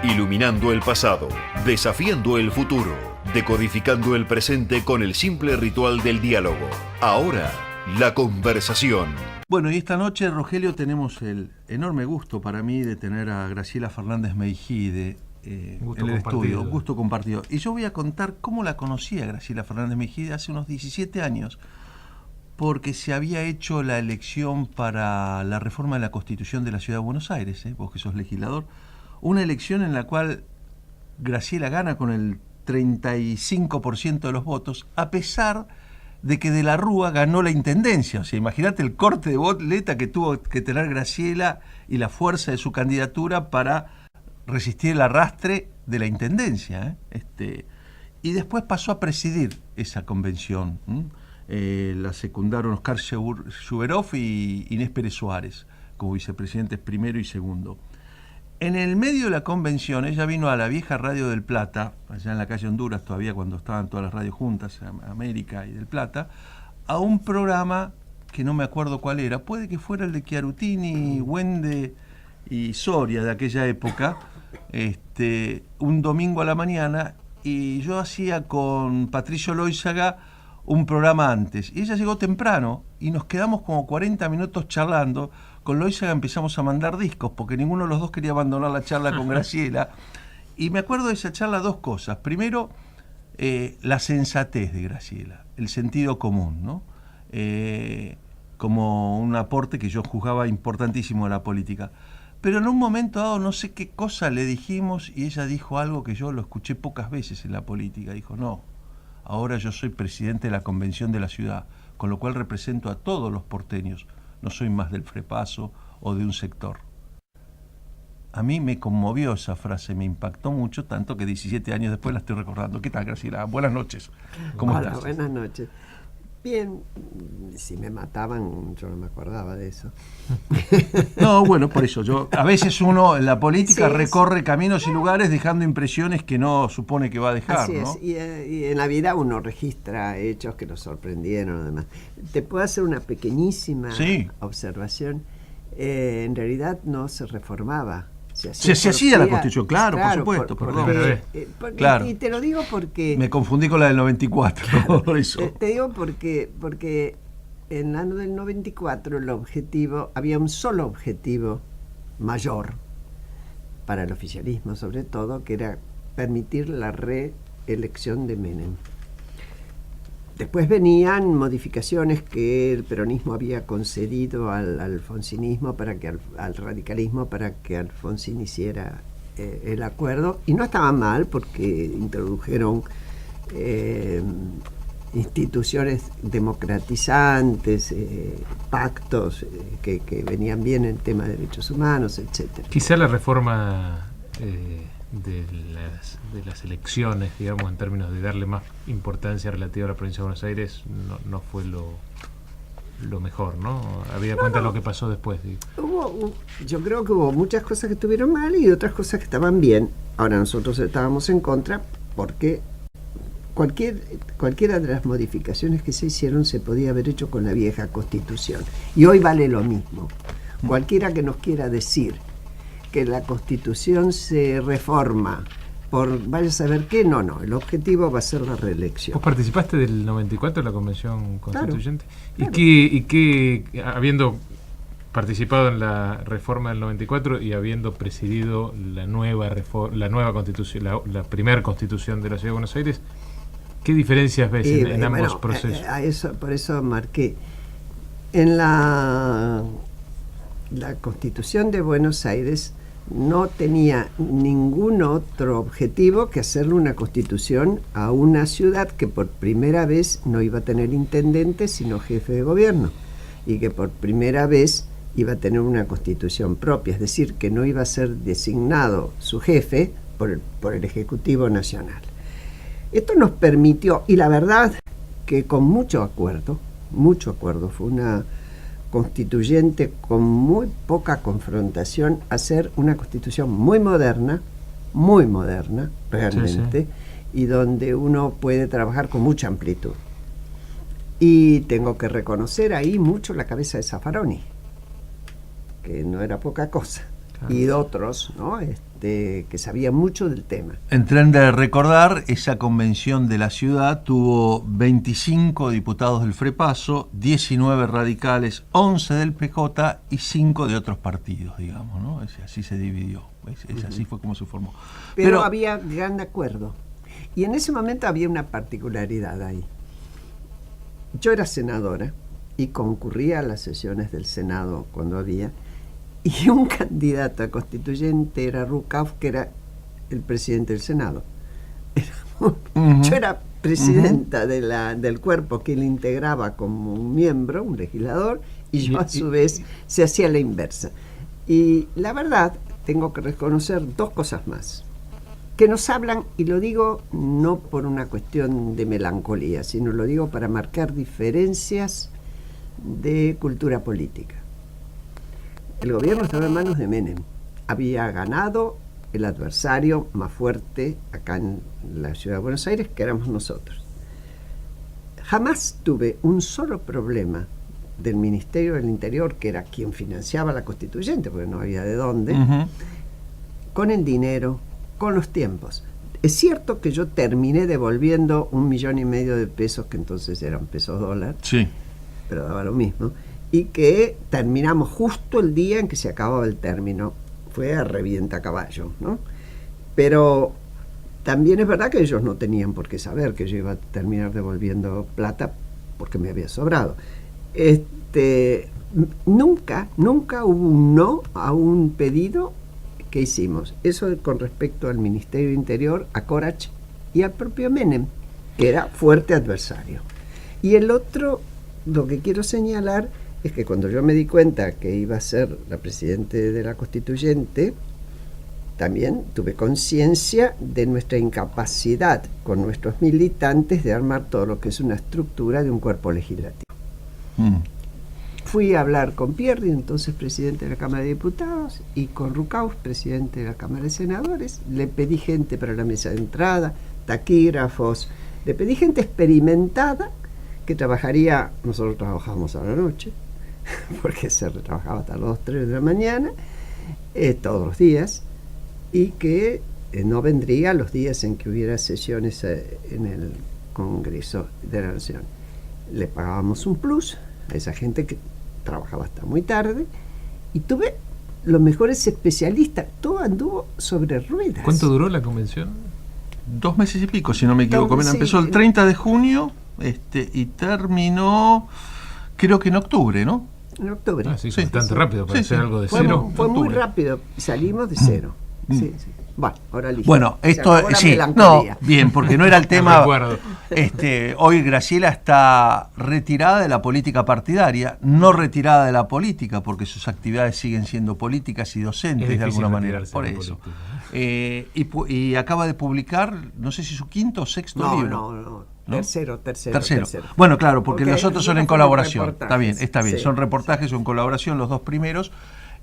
Iluminando el pasado, desafiando el futuro, decodificando el presente con el simple ritual del diálogo. Ahora, la conversación. Bueno, y esta noche, Rogelio, tenemos el enorme gusto para mí de tener a Graciela Fernández Meijide en el estudio. Gusto compartido. Y yo voy a contar cómo la conocí a Graciela Fernández Meijide hace unos 17 años, porque se había hecho la elección para la reforma de la Constitución de la Ciudad de Buenos Aires, vos que sos legislador, una elección en la cual Graciela gana con el 35% de los votos, a pesar de que de la Rúa ganó la intendencia. O sea, imagínate el corte de boleta que tuvo que tener Graciela y la fuerza de su candidatura para resistir el arrastre de la intendencia. Y después pasó a presidir esa convención. La secundaron Oscar Schuberov y Inés Pérez Suárez como vicepresidentes primero y segundo. En el medio de la convención ella vino a la vieja Radio del Plata, allá en la calle Honduras todavía, cuando estaban todas las radios juntas, América y del Plata, a un programa que no me acuerdo cuál era, puede que fuera el de Chiarutini, Wende y Soria de aquella época, un domingo a la mañana, y yo hacía con Patricio Loizaga un programa antes, y ella llegó temprano y nos quedamos como 40 minutos charlando. Con Loizaga empezamos a mandar discos porque ninguno de los dos quería abandonar la charla con Graciela, y me acuerdo de esa charla dos cosas. Primero, la sensatez de Graciela, el sentido común, ¿no? Como un aporte que yo juzgaba importantísimo a la política. Pero en un momento dado no sé qué cosa le dijimos y ella dijo algo que yo lo escuché pocas veces en la política. Dijo: no, ahora yo soy presidente de la convención de la ciudad, con lo cual represento a todos los porteños, no soy más del Frepaso o de un sector. A mí me conmovió esa frase, me impactó mucho, tanto que 17 años después la estoy recordando. ¿Qué tal, Graciela? Buenas noches. ¿Cómo estás? Buenas noches. Bien, si me mataban yo no me acordaba de eso. No, bueno, por eso a veces uno en la política recorre caminos y lugares dejando impresiones que no supone que va a dejar. Así ¿no? es, y en la vida uno registra hechos que nos sorprendieron, además. ¿Te puedo hacer una pequeñísima observación? En realidad no se reformaba. Se hacía la Constitución, claro, por supuesto. Claro. Y te lo digo porque... Me confundí con la del 94, claro, por eso. Te digo porque en el año del 94 había un solo objetivo mayor para el oficialismo, sobre todo, que era permitir la reelección de Menem. Después venían modificaciones que el peronismo había concedido al alfonsinismo, al radicalismo, para que Alfonsín hiciera el acuerdo, y no estaba mal porque introdujeron instituciones democratizantes, pactos que venían bien en tema de derechos humanos, etcétera. Quizá la reforma de las elecciones, digamos, en términos de darle más importancia relativa a la provincia de Buenos Aires, no fue lo mejor, ¿no? Habida cuenta de lo que pasó después. Yo creo que hubo muchas cosas que estuvieron mal y otras cosas que estaban bien. Ahora nosotros estábamos en contra porque cualquiera de las modificaciones que se hicieron se podía haber hecho con la vieja Constitución. Y hoy vale lo mismo. Cualquiera que nos quiera decir que la Constitución se reforma por vaya a saber qué, no, el objetivo va a ser la reelección. ¿Vos participaste del 94 de la Convención Constituyente? Claro. ¿Y qué, habiendo participado en la reforma del 94 y habiendo presidido la nueva Constitución, la primera Constitución de la Ciudad de Buenos Aires, qué diferencias ves en ambos procesos? Por eso marqué. En la Constitución de Buenos Aires no tenía ningún otro objetivo que hacerle una constitución a una ciudad que por primera vez no iba a tener intendente sino jefe de gobierno, y que por primera vez iba a tener una constitución propia, es decir, que no iba a ser designado su jefe por el Ejecutivo Nacional. Esto nos permitió, y la verdad que con mucho acuerdo, fue una constituyente con muy poca confrontación, hacer una constitución muy moderna realmente, y donde uno puede trabajar con mucha amplitud. Y tengo que reconocer ahí mucho la cabeza de Zaffaroni, que no era poca cosa. y otros, ¿no? Que sabían mucho del tema. En tren de recordar, esa convención de la ciudad tuvo 25 diputados del FREPASO, 19 radicales, 11 del PJ y 5 de otros partidos, digamos, ¿no? Así se dividió, así fue como se formó. Pero había gran acuerdo. Y en ese momento había una particularidad ahí. Yo era senadora y concurría a las sesiones del Senado cuando había, y un candidato a constituyente era Rucauf, que era el presidente del Senado. Yo era presidenta del cuerpo que le integraba como un miembro, un legislador, y yo a su vez se hacía la inversa. Y la verdad, tengo que reconocer dos cosas más, que nos hablan, y lo digo no por una cuestión de melancolía, sino lo digo para marcar diferencias de cultura política. El gobierno estaba en manos de Menem. Había ganado el adversario más fuerte acá en la ciudad de Buenos Aires, que éramos nosotros. Jamás tuve un solo problema del Ministerio del Interior, que era quien financiaba la constituyente, porque no había de dónde, con el dinero, con los tiempos. Es cierto que yo terminé devolviendo 1,5 millones de pesos, que entonces eran pesos dólar, sí, pero daba lo mismo, y que terminamos justo el día en que se acababa el término. Fue a revienta caballo, ¿no? Pero también es verdad que ellos no tenían por qué saber que yo iba a terminar devolviendo plata porque me había sobrado. Nunca hubo un no a un pedido que hicimos. Eso con respecto al Ministerio de Interior, a Corach y al propio Menem, que era fuerte adversario. Y el otro, lo que quiero señalar, es que cuando yo me di cuenta que iba a ser la presidenta de la constituyente, también tuve conciencia de nuestra incapacidad con nuestros militantes de armar todo lo que es una estructura de un cuerpo legislativo. Fui a hablar con Pierri, entonces presidente de la Cámara de Diputados, y con Rucauf, presidente de la Cámara de Senadores. Le pedí gente para la mesa de entrada, taquígrafos, le pedí gente experimentada que trabajaría. Nosotros trabajábamos a la noche, porque se trabajaba hasta las 2, 3 de la mañana, todos los días, y que no vendría los días en que hubiera sesiones en el Congreso de la Nación. Le pagábamos un plus a esa gente que trabajaba hasta muy tarde, y tuve los mejores especialistas. Todo anduvo sobre ruedas. ¿Cuánto duró la convención? 2 meses y pico, si no me equivoco. Sí, empezó el 30 de junio y terminó, creo que en octubre, ¿no? En octubre. Sí, bastante rápido para hacer algo de cero. Fue muy rápido, salimos de cero. Sí. Bueno, ahora listo. Bueno, esto sí, no, bien, porque no era el tema. Hoy Graciela está retirada de la política partidaria, no retirada de la política, porque sus actividades siguen siendo políticas y docentes de alguna manera, por eso. Y acaba de publicar, no sé si su 5º o 6º libro. No. Tercero. Bueno, claro, porque los otros son en colaboración. Está bien, sí, son reportajes o en colaboración los 2 primeros.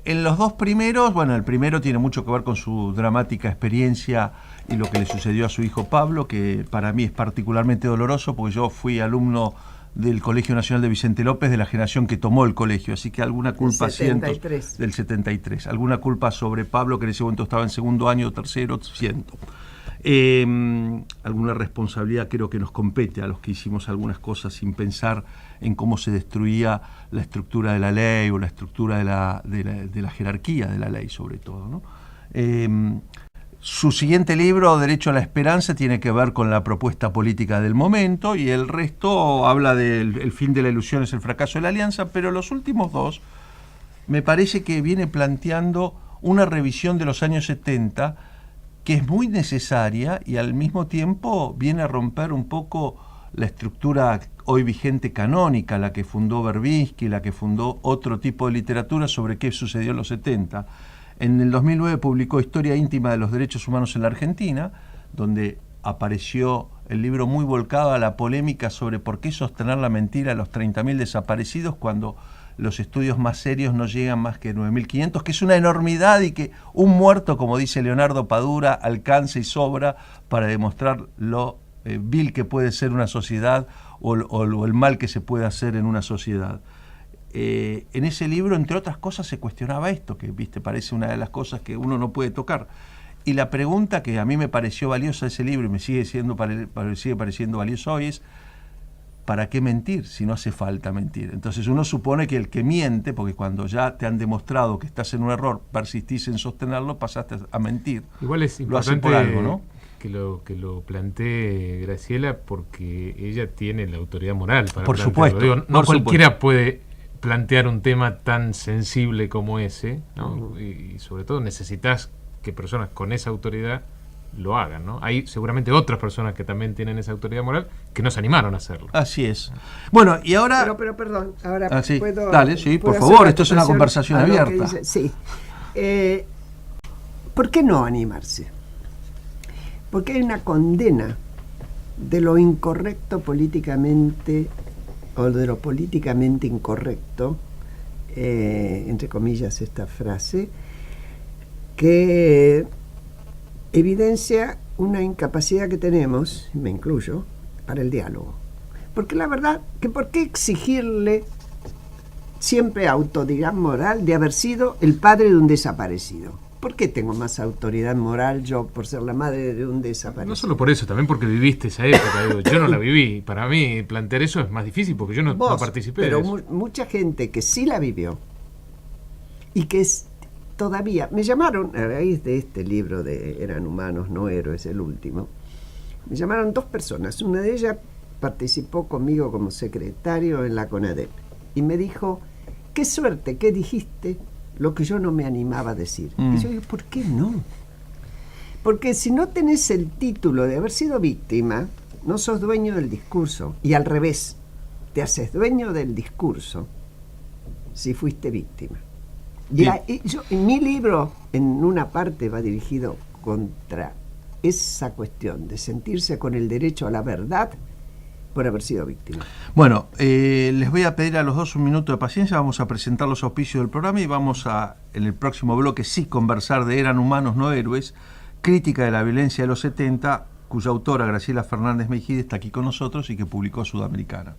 En los 2 primeros, bueno, el primero tiene mucho que ver con su dramática experiencia y lo que le sucedió a su hijo Pablo, que para mí es particularmente doloroso, porque yo fui alumno del Colegio Nacional de Vicente López, de la generación que tomó el colegio, así que alguna culpa del 73, alguna culpa sobre Pablo, que en ese momento estaba en 2º año, 3º, siento. Alguna responsabilidad creo que nos compete a los que hicimos algunas cosas sin pensar en cómo se destruía la estructura de la ley o la estructura de la jerarquía de la ley, sobre todo, ¿no? Su siguiente libro, Derecho a la Esperanza, tiene que ver con la propuesta política del momento, y el resto habla del fin de la ilusión es el fracaso de la alianza, pero los últimos 2 me parece que viene planteando una revisión de los años 70 que es muy necesaria, y al mismo tiempo viene a romper un poco la estructura hoy vigente canónica, la que fundó Verbitsky, la que fundó otro tipo de literatura sobre qué sucedió en los 70. En el 2009 publicó Historia íntima de los derechos humanos en la Argentina, donde apareció el libro muy volcado a la polémica sobre por qué sostener la mentira a los 30.000 desaparecidos cuando los estudios más serios no llegan más que 9.500, que es una enormidad, y que un muerto, como dice Leonardo Padura, alcanza y sobra para demostrar lo vil que puede ser una sociedad o el mal que se puede hacer en una sociedad. en ese libro, entre otras cosas, se cuestionaba esto, que parece una de las cosas que uno no puede tocar. Y la pregunta que a mí me pareció valiosa de ese libro y me sigue pareciendo valioso hoy es: ¿para qué mentir si no hace falta mentir? Entonces uno supone que el que miente, porque cuando ya te han demostrado que estás en un error, persistís en sostenerlo, pasaste a mentir. Igual es importante por algo, ¿no? que lo plantee Graciela, porque ella tiene la autoridad moral para por plantearlo. Supuesto, Digo, no por cualquiera supuesto. puede plantear un tema tan sensible como ese, ¿no? Y sobre todo necesitas que personas con esa autoridad lo hagan, ¿no? Hay seguramente otras personas que también tienen esa autoridad moral que no se animaron a hacerlo. Así es. Bueno, y ahora... Pero perdón, ahora sí. puedo... Dale, sí, por ¿puedo favor, esto es una conversación abierta. Sí. ¿Por qué no animarse? Porque hay una condena de lo incorrecto políticamente, o de lo políticamente incorrecto, entre comillas esta frase, que evidencia una incapacidad que tenemos, y me incluyo, para el diálogo. Porque la verdad, que ¿por qué exigirle siempre autoridad moral de haber sido el padre de un desaparecido? ¿Por qué tengo más autoridad moral yo por ser la madre de un desaparecido? No solo por eso, también porque viviste esa época. Digo, yo no la viví. Para mí plantear eso es más difícil porque yo no participé pero de eso. Mucha gente que sí la vivió y que es todavía... Me llamaron, a raíz de este libro de Eran humanos, no héroes, el último, me llamaron 2 personas. Una de ellas participó conmigo como secretario en la CONADEP y me dijo: qué suerte que dijiste lo que yo no me animaba a decir. Y yo digo, ¿por qué no? Porque si no tenés el título de haber sido víctima, no sos dueño del discurso. Y al revés, te haces dueño del discurso si fuiste víctima. Y mi libro, en una parte, va dirigido contra esa cuestión de sentirse con el derecho a la verdad por haber sido víctima. Bueno, les voy a pedir a los 2 un minuto de paciencia. Vamos a presentar los auspicios del programa y vamos a, en el próximo bloque, sí conversar de Eran humanos, no héroes, crítica de la violencia de los 70, cuya autora, Graciela Fernández Mejide, está aquí con nosotros y que publicó Sudamericana.